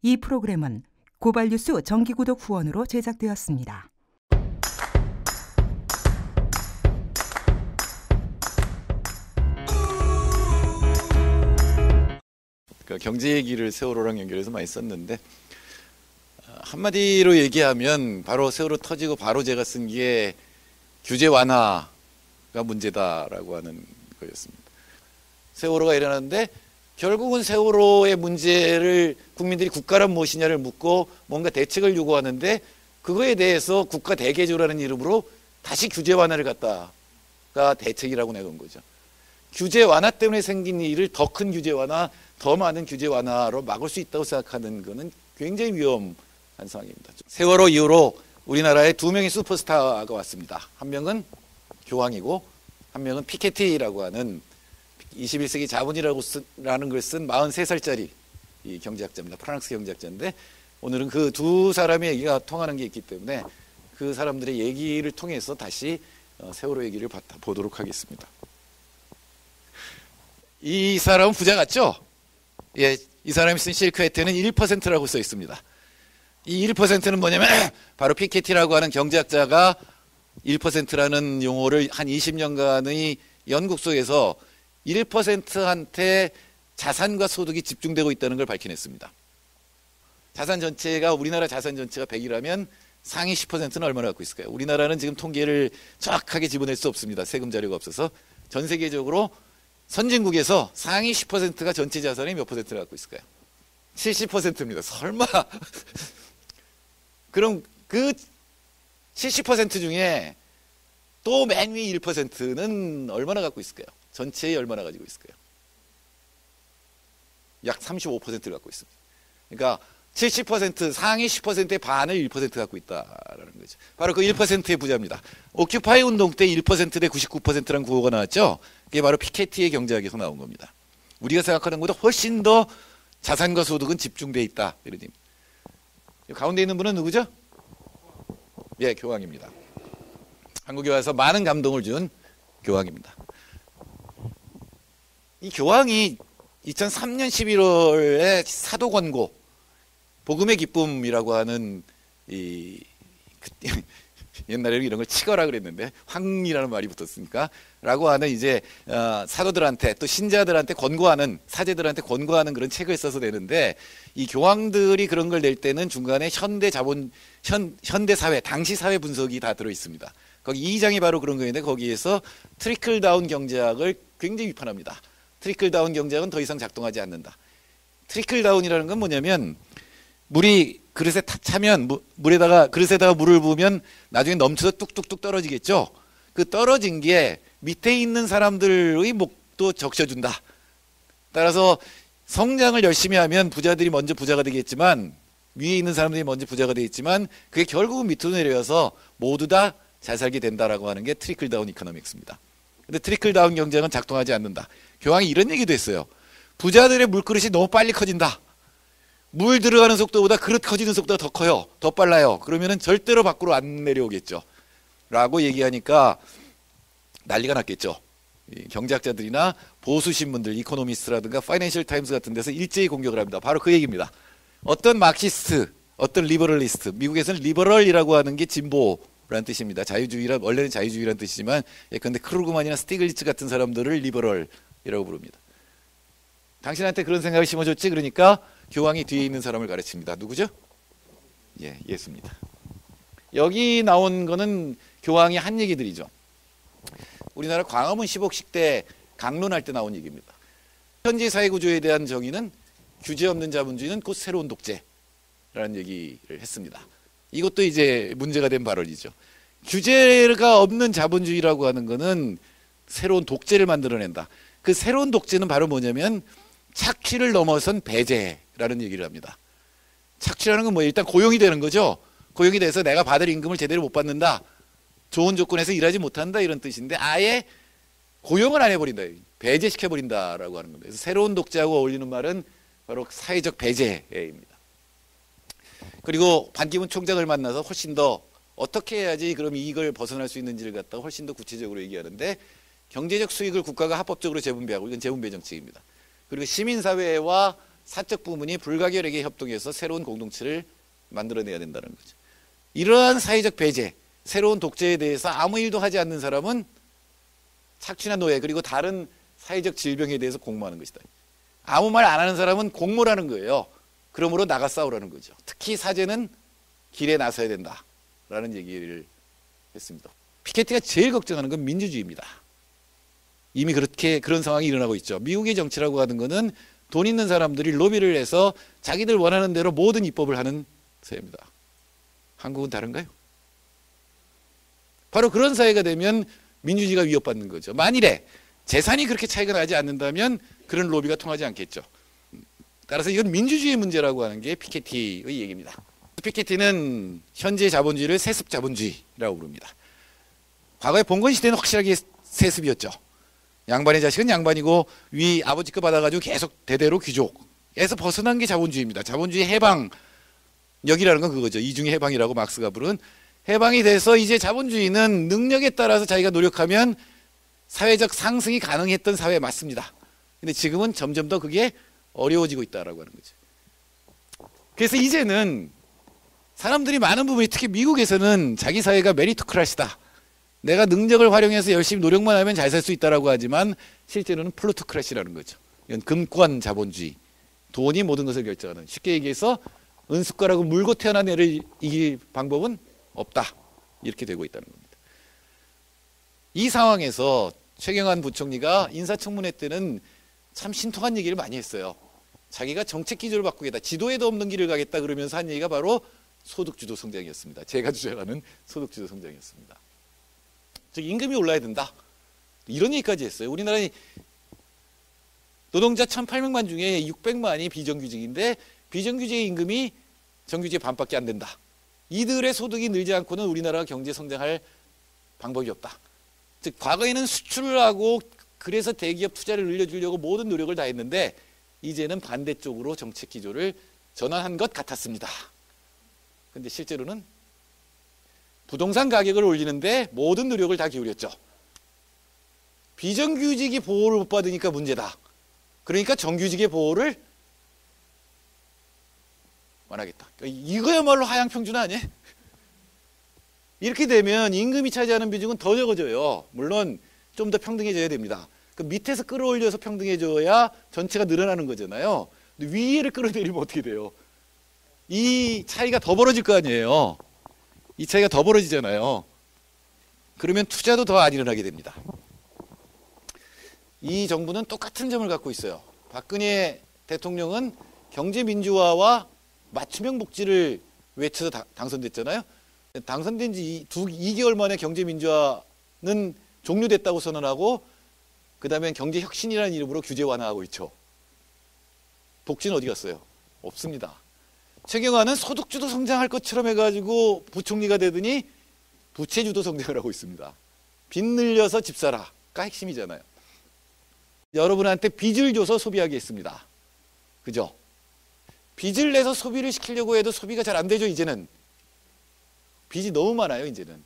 이 프로그램은 고발뉴스 정기구독 후원으로 제작되었습니다. 경제 얘기를 세월호랑 연결해서 많이 썼는데, 한마디로 얘기하면 바로 세월호 터지고 바로 제가 쓴 게 규제 완화가 문제다라고 하는 거였습니다. 세월호가 일어났는데 결국은 세월호의 문제를 국민들이 국가란 무엇이냐를 묻고 뭔가 대책을 요구하는데, 그거에 대해서 국가 대개조라는 이름으로 다시 규제 완화를 갖다가 대책이라고 내건 거죠. 규제 완화 때문에 생긴 일을 더 큰 규제 완화, 더 많은 규제 완화로 막을 수 있다고 생각하는 것은 굉장히 위험한 상황입니다. 세월호 이후로 우리나라에 두 명의 슈퍼스타가 왔습니다. 한 명은 교황이고 한 명은 피케티라고 하는 21세기 자본이라는 걸 쓴 43살짜리 이 경제학자입니다. 프랑스 경제학자인데, 오늘은 그 두 사람의 얘기가 통하는 게 있기 때문에 그 사람들의 얘기를 통해서 다시 세월호 얘기를 보도록 하겠습니다. 이 사람은 부자 같죠? 예, 이 사람이 쓴 실크회트는 1%라고 써 있습니다. 이 1%는 뭐냐면 바로 피케티라고 하는 경제학자가 1%라는 용어를 한 20년간의 연구 속에서 1%한테 자산과 소득이 집중되고 있다는 걸 밝혀냈습니다. 자산 전체가, 우리나라 자산 전체가 100이라면 상위 10%는 얼마나 갖고 있을까요? 우리나라는 지금 통계를 정확하게 집어낼 수 없습니다. 세금 자료가 없어서. 전 세계적으로 선진국에서 상위 10%가 전체 자산의 몇 %를 갖고 있을까요? 70%입니다. 설마. 그럼 그 70% 중에 또 맨 위 1%는 얼마나 갖고 있을까요? 전체에 얼마나 가지고 있을까요? 약 35%를 갖고 있습니다. 그러니까 70%, 상위 10%의 반을 1% 갖고 있다라는 거죠. 바로 그 1%의 부자입니다. 오큐파이 운동 때 1% 대 99%라는 구호가 나왔죠. 그게 바로 피케티의 경제학에서 나온 겁니다. 우리가 생각하는 것보다 훨씬 더 자산과 소득은 집중되어 있다, 이런 의미입니다. 가운데 있는 분은 누구죠? 예, 교황입니다. 한국에 와서 많은 감동을 준 교황입니다. 이 교황이 2003년 11월에 사도 권고, 복음의 기쁨이라고 하는 옛날에는 이런 걸 치거라 그랬는데 황이라는 말이 붙었으니까 라고 하는 이제 사도들한테 또 신자들한테 권고하는, 사제들한테 권고하는 그런 책을 써서 내는데, 이 교황들이 그런 걸 낼 때는 중간에 현대 사회, 당시 사회 분석이 다 들어 있습니다. 거기 2장이 바로 그런 거였는데, 거기에서 트리클 다운 경제학을 굉장히 비판합니다. 트리클 다운 경제학은 더 이상 작동하지 않는다. 트리클 다운이라는 건 뭐냐면, 물이 그릇에 차면 그릇에다가 물을 부으면 나중에 넘쳐서 뚝뚝뚝 떨어지겠죠. 그 떨어진 게 밑에 있는 사람들의 목도 적셔준다. 따라서 성장을 열심히 하면 부자들이 먼저 부자가 되겠지만, 위에 있는 사람들이 먼저 부자가 되겠지만, 그게 결국은 밑으로 내려와서 모두 다 잘 살게 된다라고 하는 게 트리클 다운 이코노믹스입니다. 근데 트리클 다운 경제는 작동하지 않는다. 교황이 이런 얘기도 했어요. 부자들의 물그릇이 너무 빨리 커진다. 물 들어가는 속도보다 그릇 커지는 속도가 더 커요. 더 빨라요. 그러면은 절대로 밖으로 안 내려오겠죠. 라고 얘기하니까 난리가 났겠죠. 경제학자들이나 보수 신문들, 이코노미스트라든가 파이낸셜 타임스 같은 데서 일제히 공격을 합니다. 바로 그 얘기입니다. 어떤 마크시스트, 어떤 리버럴리스트, 미국에서는 리버럴이라고 하는 게 진보라는 뜻입니다. 원래는 자유주의라는 뜻이지만, 예컨대 크루그만이나 스티글리츠 같은 사람들을 리버럴이라고 부릅니다. 당신한테 그런 생각을 심어줬지? 그러니까 교황이 뒤에 있는 사람을 가르칩니다. 누구죠? 예, 예수입니다. 여기 나온 거는 교황이 한 얘기들이죠. 우리나라 광화문 15식 때 강론할 때 나온 얘기입니다. 현재 사회구조에 대한 정의는 규제 없는 자본주의는 곧 새로운 독재라는 얘기를 했습니다. 이것도 이제 문제가 된 발언이죠. 규제가 없는 자본주의라고 하는 거는 새로운 독재를 만들어낸다. 그 새로운 독재는 바로 뭐냐면 착취를 넘어선 배제라는 얘기를 합니다. 착취라는 건 뭐예요? 일단 고용이 되는 거죠. 고용이 돼서 내가 받을 임금을 제대로 못 받는다. 좋은 조건에서 일하지 못한다, 이런 뜻인데, 아예 고용을 안 해버린다. 배제시켜버린다라고 하는 겁니다. 그래서 새로운 독재하고 어울리는 말은 바로 사회적 배제입니다. 그리고 반기문 총장을 만나서 훨씬 더 어떻게 해야지 그럼 이익을 벗어날 수 있는지를 갖다가 훨씬 더 구체적으로 얘기하는데, 경제적 수익을 국가가 합법적으로 재분배하고, 이건 재분배 정책입니다. 그리고 시민사회와 사적 부문이 불가결하게 협동해서 새로운 공동체를 만들어내야 된다는 거죠. 이러한 사회적 배제, 새로운 독재에 대해서 아무 일도 하지 않는 사람은 착취나 노예 그리고 다른 사회적 질병에 대해서 공모하는 것이다. 아무 말 안 하는 사람은 공모라는 거예요. 그러므로 나가 싸우라는 거죠. 특히 사제는 길에 나서야 된다라는 얘기를 했습니다. 피케티가 제일 걱정하는 건 민주주의입니다. 이미 그런 상황이 일어나고 있죠. 미국의 정치라고 하는 거는 돈 있는 사람들이 로비를 해서 자기들 원하는 대로 모든 입법을 하는 사회입니다. 한국은 다른가요? 바로 그런 사회가 되면 민주주의가 위협받는 거죠. 만일에 재산이 그렇게 차이가 나지 않는다면 그런 로비가 통하지 않겠죠. 따라서 이건 민주주의 문제라고 하는 게 피케티의 얘기입니다. 피케티는 현재 자본주의를 세습 자본주의라고 부릅니다. 과거에 봉건 시대는 확실하게 세습이었죠. 양반의 자식은 양반이고 위 아버지 거 받아가지고 계속 대대로 귀족에서 벗어난 게 자본주의입니다. 자본주의 해방역이라는 건 그거죠. 이중의 해방이라고 막스가 부른 해방이 돼서 이제 자본주의는 능력에 따라서 자기가 노력하면 사회적 상승이 가능했던 사회에 맞습니다. 근데 지금은 점점 더 그게 어려워지고 있다라고 하는 거죠. 그래서 이제는 사람들이 많은 부분이 특히 미국에서는 자기 사회가 메리토크라시다. 내가 능력을 활용해서 열심히 노력만 하면 잘 살 수 있다라고 하지만 실제로는 플루토크라시라는 거죠. 이건 금권 자본주의. 돈이 모든 것을 결정하는. 쉽게 얘기해서 은숟가락을 물고 태어난 애를 이길 방법은 없다. 이렇게 되고 있다는 겁니다. 이 상황에서 최경환 부총리가 인사청문회 때는 참 신통한 얘기를 많이 했어요. 자기가 정책 기조를 바꾸겠다. 지도에도 없는 길을 가겠다 그러면서 한 얘기가 바로 소득주도 성장이었습니다. 제가 주장하는 소득주도 성장이었습니다. 즉 임금이 올라야 된다. 이런 얘기까지 했어요. 우리나라의 노동자 1,800만 중에 600만이 비정규직인데 비정규직의 임금이 정규직의 반밖에 안 된다. 이들의 소득이 늘지 않고는 우리나라가 경제 성장할 방법이 없다. 즉 과거에는 수출을 하고 그래서 대기업 투자를 늘려주려고 모든 노력을 다 했는데 이제는 반대쪽으로 정책 기조를 전환한 것 같았습니다. 근데 실제로는 부동산 가격을 올리는데 모든 노력을 다 기울였죠. 비정규직이 보호를 못 받으니까 문제다. 그러니까 정규직의 보호를 완화하겠다. 이거야말로 하향평준 아니에요? 이렇게 되면 임금이 차지하는 비중은 더 적어져요. 물론 좀 더 평등해져야 됩니다. 그 밑에서 끌어올려서 평등해져야 전체가 늘어나는 거잖아요. 근데 위를 끌어내리면 어떻게 돼요? 이 차이가 더 벌어질 거 아니에요. 이 차이가 더 벌어지잖아요. 그러면 투자도 더 안 일어나게 됩니다. 이 정부는 똑같은 점을 갖고 있어요. 박근혜 대통령은 경제민주화와 맞춤형 복지를 외쳐서 당선됐잖아요. 당선된 지 2개월 만에 경제민주화는 종료됐다고 선언하고 그 다음에 경제혁신이라는 이름으로 규제 완화하고 있죠. 복지는 어디 갔어요? 없습니다. 최경환은 소득주도 성장할 것처럼 해가지고 부총리가 되더니 부채주도 성장을 하고 있습니다. 빚 늘려서 집 사라가 핵심이잖아요. 여러분한테 빚을 줘서 소비하게 했습니다. 그죠? 빚을 내서 소비를 시키려고 해도 소비가 잘 안 되죠, 이제는. 빚이 너무 많아요, 이제는.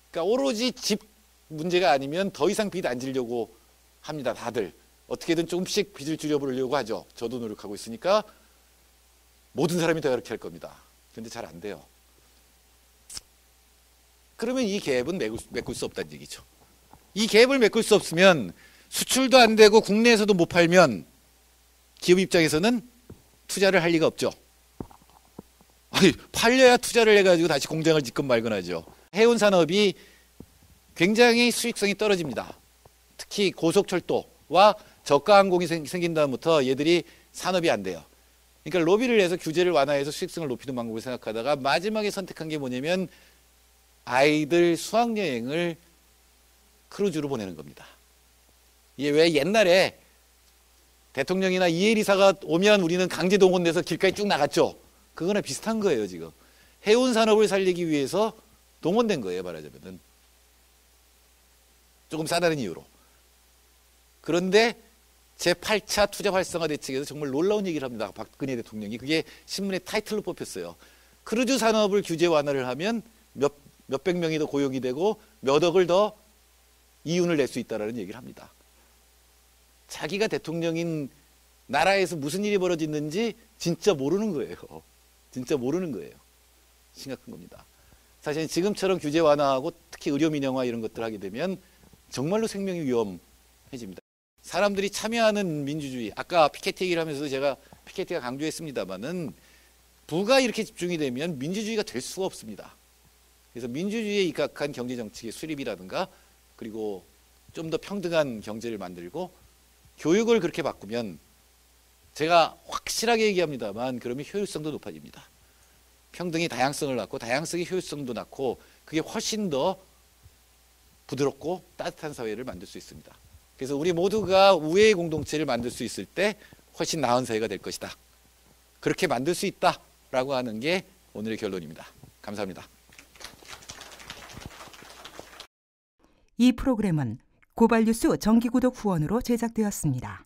그러니까 오로지 집 문제가 아니면 더 이상 빚 안 지려고 합니다, 다들. 어떻게든 조금씩 빚을 줄여보려고 하죠. 저도 노력하고 있으니까 모든 사람이 다 그렇게 할 겁니다. 근데 잘 안 돼요. 그러면 이 갭은 메꿀 수 없다는 얘기죠. 이 갭을 메꿀 수 없으면 수출도 안 되고 국내에서도 못 팔면 기업 입장에서는 투자를 할 리가 없죠. 아니, 팔려야 투자를 해가지고 다시 공장을 짓건 말건 하죠. 해운 산업이 굉장히 수익성이 떨어집니다. 특히 고속철도와 저가 항공이 생긴 다음부터 얘들이 산업이 안 돼요. 그러니까 로비를 해서 규제를 완화해서 수익성을 높이는 방법을 생각하다가 마지막에 선택한 게 뭐냐면 아이들 수학여행을 크루즈로 보내는 겁니다. 이게 왜 옛날에 대통령이나 이혜리사가 오면 우리는 강제 동원돼서 길가에 쭉 나갔죠. 그거나 비슷한 거예요, 지금. 해운 산업을 살리기 위해서 동원된 거예요, 말하자면은. 조금 싸다는 이유로. 그런데 제8차 투자 활성화 대책에서 정말 놀라운 얘기를 합니다. 박근혜 대통령이. 그게 신문의 타이틀로 뽑혔어요. 크루즈 산업을 규제 완화를 하면 몇백 명이 더 고용이 되고 몇 억을 더 이윤을 낼 수 있다는 얘기를 합니다. 자기가 대통령인 나라에서 무슨 일이 벌어지는지 진짜 모르는 거예요. 진짜 모르는 거예요. 심각한 겁니다. 사실 지금처럼 규제 완화하고 특히 의료 민영화 이런 것들 하게 되면 정말로 생명이 위험해집니다. 사람들이 참여하는 민주주의, 아까 피케티 얘기를 하면서도 제가 피케티가 강조했습니다마는 부가 이렇게 집중이 되면 민주주의가 될 수가 없습니다. 그래서 민주주의에 입각한 경제정책의 수립이라든가 그리고 좀 더 평등한 경제를 만들고 교육을 그렇게 바꾸면 제가 확실하게 얘기합니다만 그러면 효율성도 높아집니다. 평등이 다양성을 낳고 다양성이 효율성도 낳고 그게 훨씬 더 부드럽고 따뜻한 사회를 만들 수 있습니다. 그래서 우리 모두가 우애의 공동체를 만들 수 있을 때 훨씬 나은 사회가 될 것이다. 그렇게 만들 수 있다라고 하는 게 오늘의 결론입니다. 감사합니다. 이 프로그램은 고발뉴스 정기구독 후원으로 제작되었습니다.